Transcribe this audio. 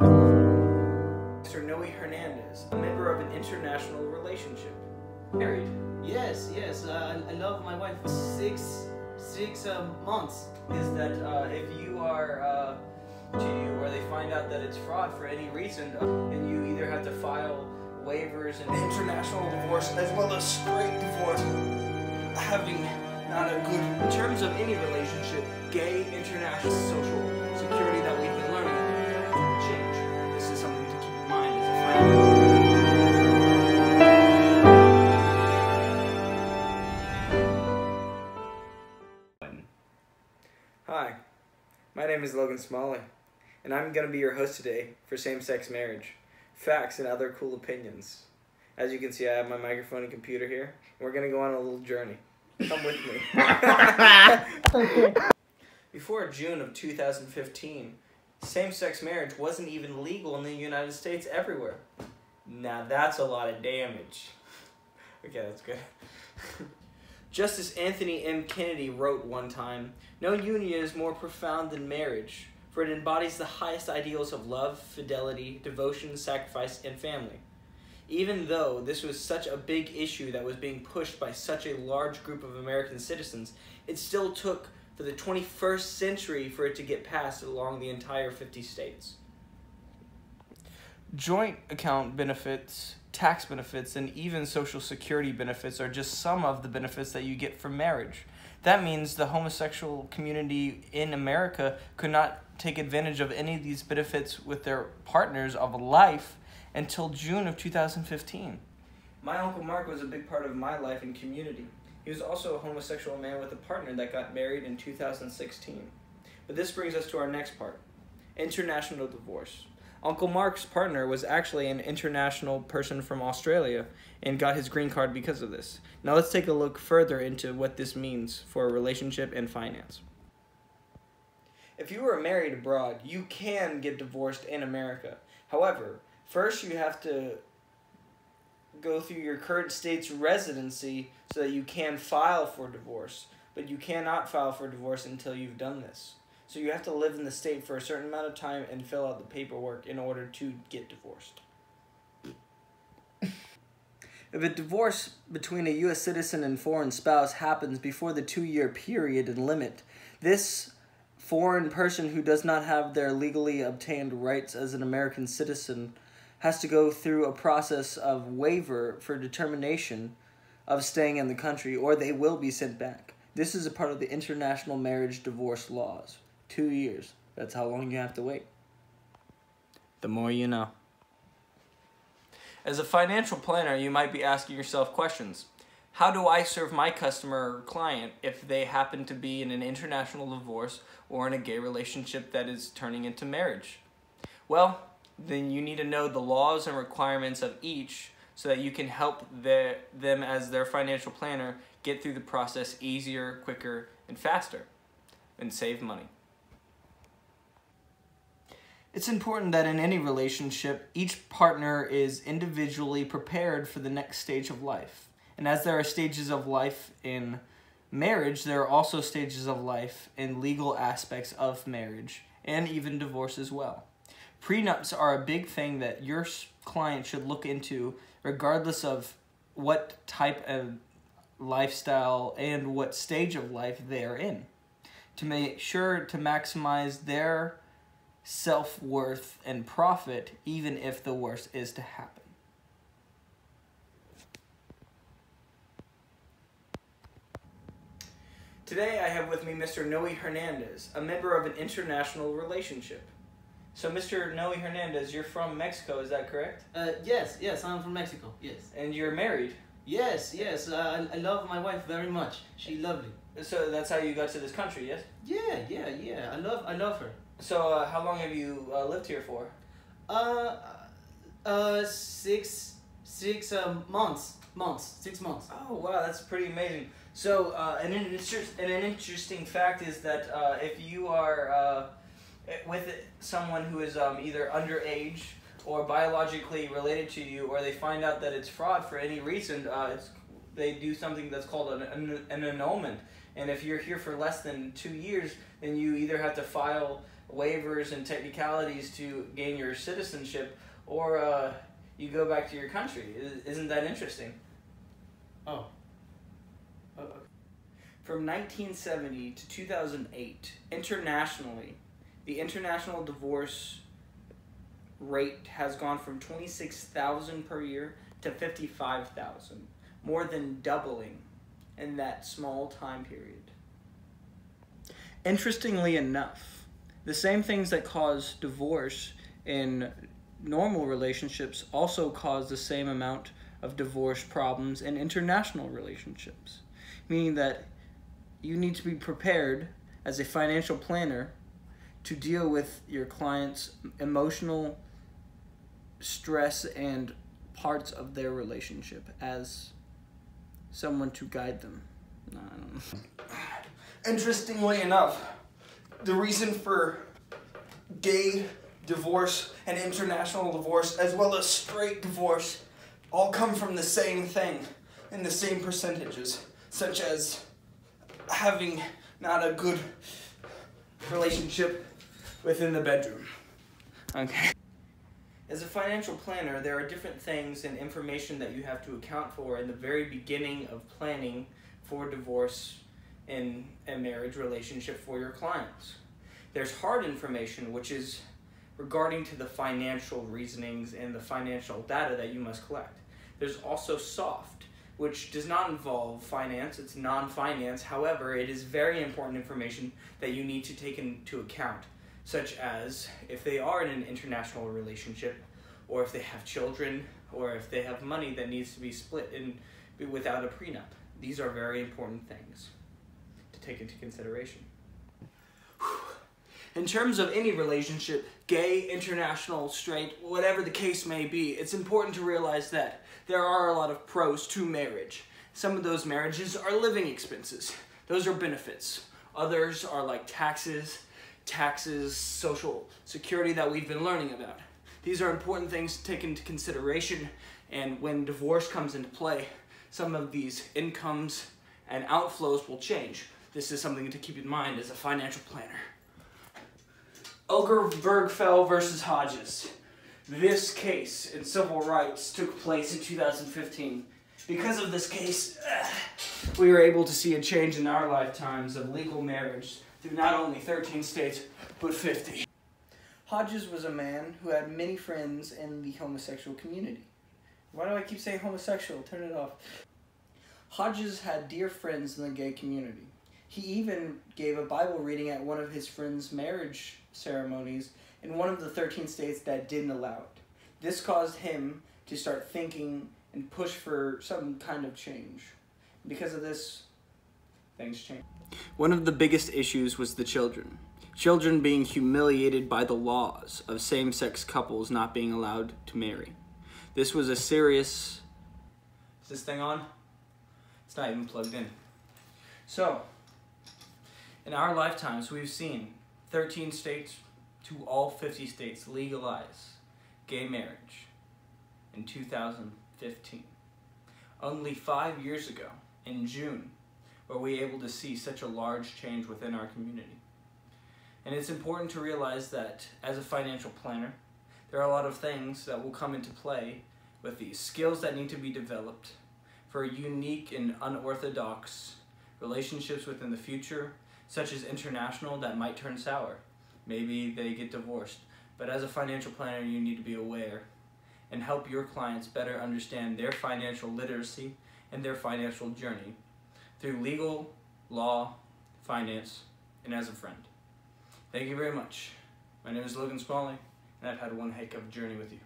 Mr. Noe Hernandez, a member of an international relationship. Married? Yes. I love my wife for six months. Is that if you are to you, or they find out that it's fraud for any reason, then you either have to file waivers and international divorce as well as straight divorce. Having not a good, in terms of any relationship, gay international social security that we've been learning change. This is something to keep in mind as a financial. Hi, my name is Logan Smalley, and I'm going to be your host today for same-sex marriage, facts and other cool opinions. As you can see, I have my microphone and computer here, and we're going to go on a little journey. Come with me. Before June of 2015, same-sex marriage wasn't even legal in the United States everywhere. Now that's a lot of damage. Okay, that's good. Justice Anthony M. Kennedy wrote one time, "No union is more profound than marriage, for it embodies the highest ideals of love, fidelity, devotion, sacrifice, and family." Even though this was such a big issue that was being pushed by such a large group of American citizens, it still took for the 21st century for it to get passed along the entire 50 states. Joint account benefits, tax benefits, and even Social Security benefits are just some of the benefits that you get from marriage. That means the homosexual community in America could not take advantage of any of these benefits with their partners of life until June of 2015. My Uncle Mark was a big part of my life and community. He was also a homosexual man with a partner that got married in 2016. But this brings us to our next part, international divorce. Uncle Mark's partner was actually an international person from Australia and got his green card because of this. Now let's take a look further into what this means for a relationship and finance. If you are married abroad, you can get divorced in America. However, first you have to go through your current state's residency so that you can file for divorce. But you cannot file for divorce until you've done this. So you have to live in the state for a certain amount of time and fill out the paperwork in order to get divorced. If a divorce between a U.S. citizen and foreign spouse happens before the 2-year period and limit, this foreign person who does not have their legally obtained rights as an American citizen has to go through a process of waiver for determination of staying in the country, or they will be sent back. This is a part of the international marriage divorce laws. 2 years. That's how long you have to wait. The more you know. As a financial planner, you might be asking yourself questions. How do I serve my customer or client if they happen to be in an international divorce or in a gay relationship that is turning into marriage? Well, then you need to know the laws and requirements of each so that you can help them as their financial planner get through the process easier, quicker, and faster, and save money. It's important that in any relationship, each partner is individually prepared for the next stage of life. And as there are stages of life in marriage, there are also stages of life in legal aspects of marriage, and even divorce as well. Prenups are a big thing that your client should look into regardless of what type of lifestyle and what stage of life they are in, to make sure to maximize their self-worth and profit even if the worst is to happen. Today I have with me Mr. Noe Hernandez, a member of an international relationship. So Mr. Noe Hernandez, you're from Mexico, is that correct? Yes, I'm from Mexico, yes. And you're married? Yes, I love my wife very much. She's lovely. So that's how you got to this country, yes? Yeah, I love her. So how long have you lived here for? 6 months. 6 months. Oh wow, that's pretty amazing. So an interesting fact is that if you are with someone who is either underage or biologically related to you, or they find out that it's fraud for any reason, they do something that's called an annulment. And if you're here for less than 2 years, then you either have to file waivers and technicalities to gain your citizenship, or you go back to your country. Isn't that interesting? Oh. From 1970 to 2008, internationally, the international divorce rate has gone from 26,000 per year to 55,000, more than doubling in that small time period. Interestingly enough, the same things that cause divorce in normal relationships also cause the same amount of divorce problems in international relationships, meaning that you need to be prepared as a financial planner to deal with your client's emotional stress and parts of their relationship as someone to guide them. I don't know. Interestingly enough, the reason for gay divorce and international divorce, as well as straight divorce, all come from the same thing in the same percentages, such as having not a good relationship within the bedroom. Okay. As a financial planner, there are different things and information that you have to account for in the very beginning of planning for divorce in a marriage relationship for your clients. There's hard information, which is regarding to the financial reasonings and the financial data that you must collect. There's also soft, which does not involve finance, it's non-finance. However, it is very important information that you need to take into account, such as if they are in an international relationship, or if they have children, or if they have money that needs to be split without a prenup. These are very important things to take into consideration. In terms of any relationship, gay, international, straight, whatever the case may be, it's important to realize that there are a lot of pros to marriage. Some of those marriages are living expenses. Those are benefits. Others are like taxes, social security that we've been learning about. These are important things to take into consideration, and when divorce comes into play, some of these incomes and outflows will change. This is something to keep in mind as a financial planner. Obergefell versus Hodges. This case in civil rights took place in 2015. Because of this case, we were able to see a change in our lifetimes of legal marriage through not only 13 states, but 50. Hodges was a man who had many friends in the homosexual community. Why do I keep saying homosexual? Turn it off. Hodges had dear friends in the gay community. He even gave a Bible reading at one of his friends' marriage ceremonies in one of the 13 states that didn't allow it. This caused him to start thinking and push for some kind of change. Because of this, things changed. One of the biggest issues was the children. Children being humiliated by the laws of same-sex couples not being allowed to marry. This was a serious... Is this thing on? It's not even plugged in. So, in our lifetimes, we've seen 13 states to all 50 states legalize gay marriage in 2015. Only 5 years ago, in June, were we able to see such a large change within our community. And it's important to realize that as a financial planner, there are a lot of things that will come into play with these skills that need to be developed for unique and unorthodox relationships within the future, such as international, that might turn sour. Maybe they get divorced. But as a financial planner, you need to be aware and help your clients better understand their financial literacy and their financial journey through legal, law, finance, and as a friend. Thank you very much. My name is Logan Smalley, and I've had one heck of a journey with you.